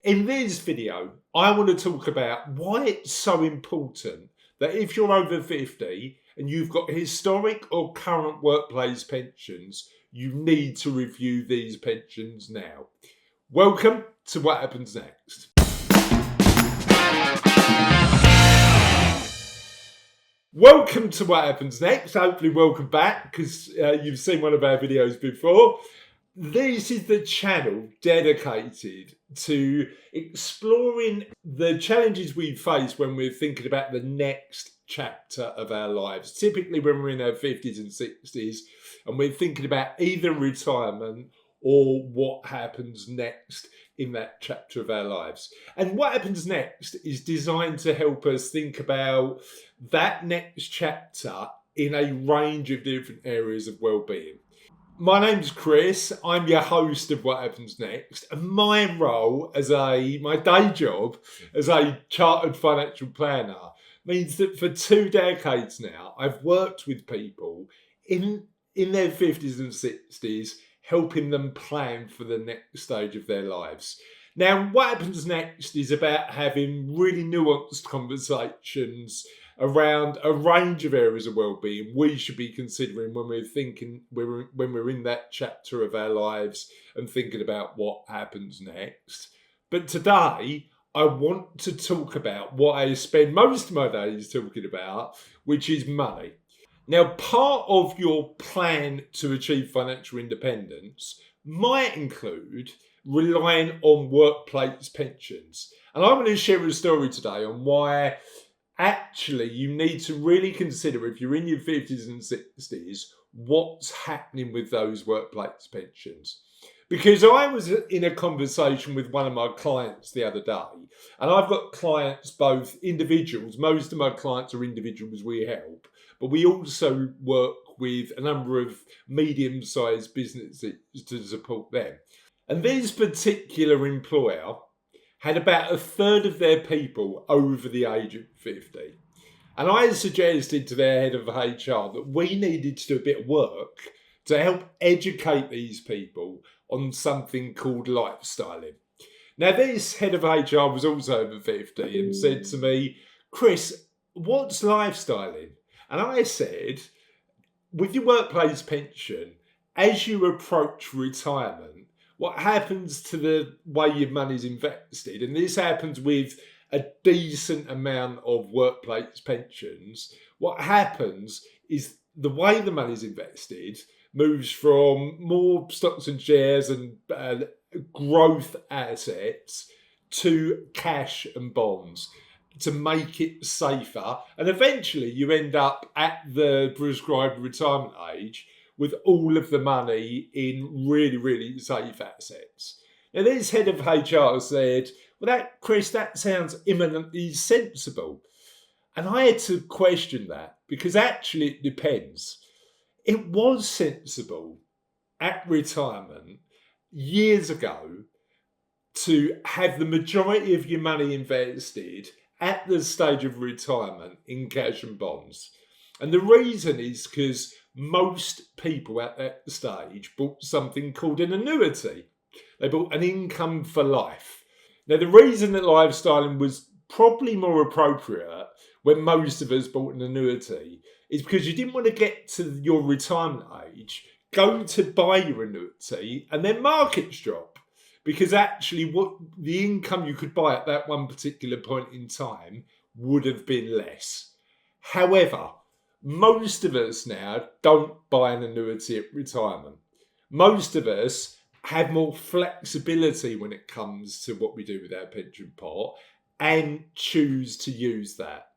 In this video, I want to talk about why it's so important that if you're over 50 and you've got historic or current workplace pensions, you need to review these pensions now. Welcome to What Happens Next. Welcome to What Happens Next. Hopefully, welcome back because you've seen one of our videos before. This is the channel dedicated to exploring the challenges we face when we're thinking about the next chapter of our lives. Typically, when we're in our 50s and 60s, and we're thinking about either retirement or what happens next in that chapter of our lives. And What Happens Next is designed to help us think about that next chapter in a range of different areas of well-being. My name's Chris. I'm your host of What Happens Next, and my role my day job as a chartered financial planner means that for 2 decades now, I've worked with people in their 50s and 60s, helping them plan for the next stage of their lives. Now, What Happens Next is about having really nuanced conversations around a range of areas of well-being we should be considering when we're in that chapter of our lives and thinking about what happens next. But today, I want to talk about what I spend most of my days talking about, which is money. Now, part of your plan to achieve financial independence might include relying on workplace pensions. And I'm going to share a story today on why actually you need to really consider, if you're in your 50s and 60s, what's happening with those workplace pensions. Because I was in a conversation with one of my clients the other day, and I've got clients, both individuals, most of my clients are individuals we help, but we also work with a number of medium-sized businesses to support them. And this particular employer had about a third of their people over the age of 50. And I suggested to their head of HR that we needed to do a bit of work to help educate these people on something called lifestyling. Now, this head of HR was also over 50 and said to me, "Chris, what's lifestyling?" And I said, with your workplace pension, as you approach retirement, what happens to the way your money's invested, and this happens with a decent amount of workplace pensions, what happens is the way the money's invested moves from more stocks and shares and growth assets to cash and bonds to make it safer. And eventually you end up at the prescribed retirement age with all of the money in really, really safe assets. Now, this head of HR said, "Well, Chris, that sounds eminently sensible." And I had to question that because actually it depends. It was sensible at retirement years ago to have the majority of your money invested at the stage of retirement in cash and bonds. And the reason is because most people at that stage bought something called an annuity. They bought an income for life. Now, the reason that lifestyling was probably more appropriate when most of us bought an annuity is because you didn't want to get to your retirement age, go to buy your annuity, and then markets drop. Because actually what the income you could buy at that one particular point in time would have been less. However, most of us now don't buy an annuity at retirement. Most of us have more flexibility when it comes to what we do with our pension pot and choose to use that.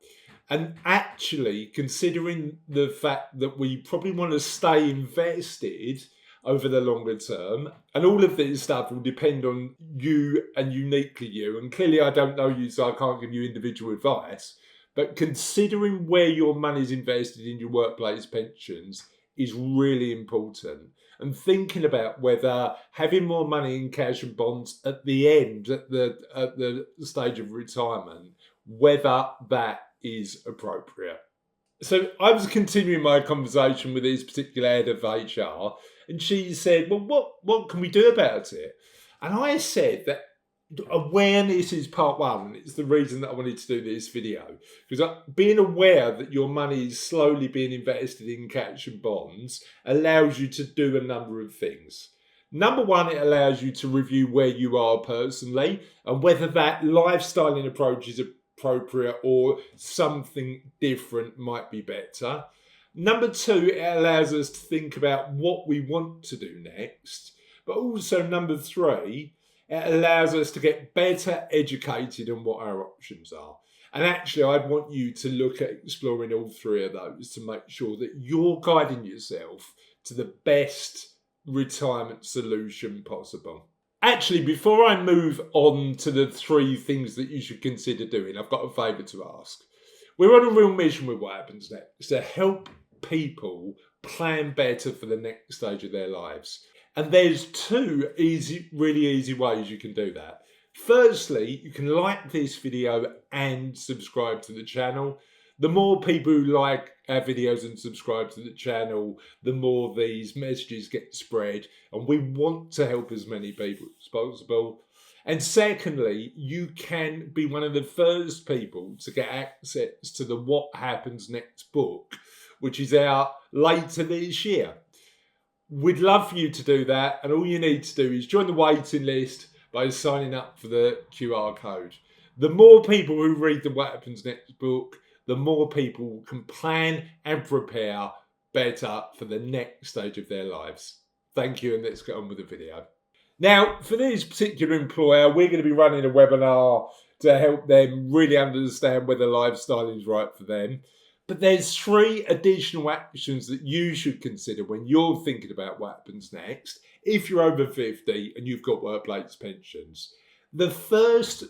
And actually, considering the fact that we probably want to stay invested over the longer term, and all of this stuff will depend on you and uniquely you, and clearly I don't know you, so I can't give you individual advice, but considering where your money is invested in your workplace pensions is really important. And thinking about whether having more money in cash and bonds at the end, at the stage of retirement, whether that is appropriate. So I was continuing my conversation with this particular head of HR, and she said, "Well, what can we do about it?" And I said that awareness is part one, and it's the reason that I wanted to do this video, because being aware that your money is slowly being invested in cash and bonds allows you to do a number of things. Number one, it allows you to review where you are personally and whether that lifestyling approach is appropriate or something different might be better. Number two, it allows us to think about what we want to do next. But also number three, it allows us to get better educated on what our options are. And actually, I'd want you to look at exploring all three of those to make sure that you're guiding yourself to the best retirement solution possible. Actually, before I move on to the three things that you should consider doing, I've got a favour to ask. We're on a real mission with What Happens Next to help people plan better for the next stage of their lives. And there's two really easy ways you can do that. Firstly, you can like this video and subscribe to the channel. The more people who like our videos and subscribe to the channel, the more these messages get spread. And we want to help as many people as possible. And secondly, you can be one of the first people to get access to the What Happens Next book, which is out later this year. We'd love for you to do that, and all you need to do is join the waiting list by signing up for the QR code. The more people who read the What Happens Next book, the more people can plan and prepare better for the next stage of their lives. Thank you, and let's get on with the video. Now, for this particular employer, we're going to be running a webinar to help them really understand whether lifestyle is right for them. But there's three additional actions that you should consider when you're thinking about what happens next if you're over 50 and you've got workplace pensions. The first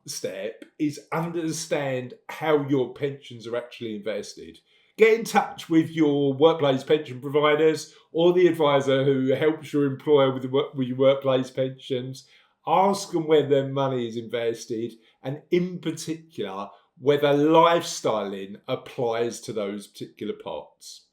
step is understand how your pensions are actually invested. Get in touch with your workplace pension providers or the advisor who helps your employer with your workplace pensions. Ask them where their money is invested, and in particular, whether lifestyling applies to those particular pots.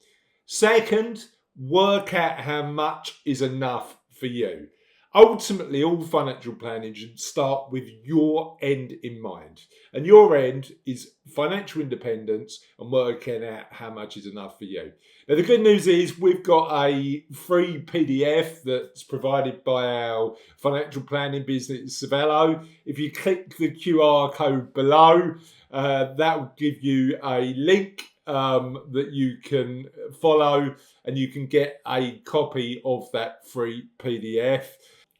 Second, work out how much is enough for you. Ultimately, all financial planning should start with your end in mind. And your end is financial independence and working out how much is enough for you. Now, the good news is we've got a free PDF that's provided by our financial planning business, Savello. If you click the QR code below, that will give you a link that you can follow, and you can get a copy of that free PDF.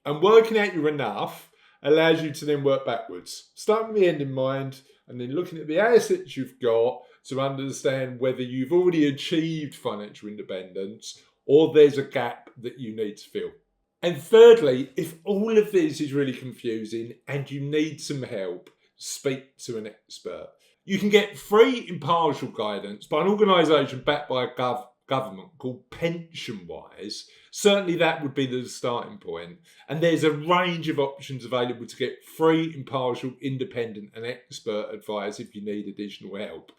And working out your enough allows you to then work backwards. Start with the end in mind and then looking at the assets you've got to understand whether you've already achieved financial independence or there's a gap that you need to fill. And thirdly, if all of this is really confusing and you need some help, speak to an expert. You can get free impartial guidance by an organisation backed by a government called PensionWise. Certainly that would be the starting point. And there's a range of options available to get free, impartial, independent and expert advice if you need additional help.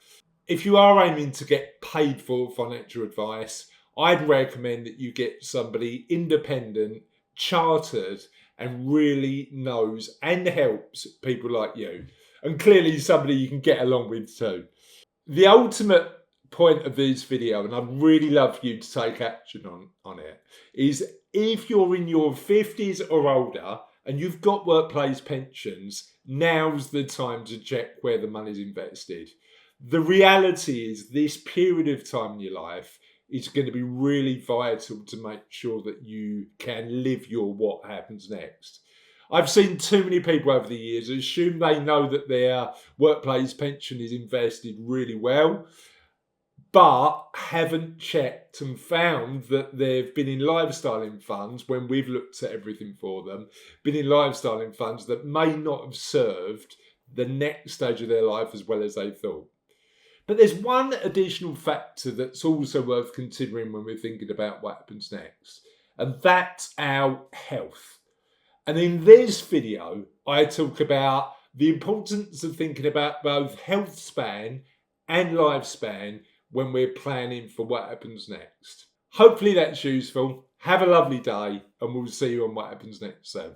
If you are aiming to get paid for financial advice, I'd recommend that you get somebody independent, chartered and really knows and helps people like you. And clearly somebody you can get along with too. The ultimate point of this video, and I'd really love for you to take action on it, is if you're in your 50s or older and you've got workplace pensions, now's the time to check where the money's invested. The reality is this period of time in your life is going to be really vital to make sure that you can live your what happens next. I've seen too many people over the years assume they know that their workplace pension is invested really well, but haven't checked and found that they've been in lifestyling funds when we've looked at everything for them, been in lifestyling funds that may not have served the next stage of their life as well as they thought. But there's one additional factor that's also worth considering when we're thinking about what happens next, and that's our health. And in this video, I talk about the importance of thinking about both health span and lifespan when we're planning for what happens next. Hopefully that's useful. Have a lovely day, and we'll see you on What Happens Next soon.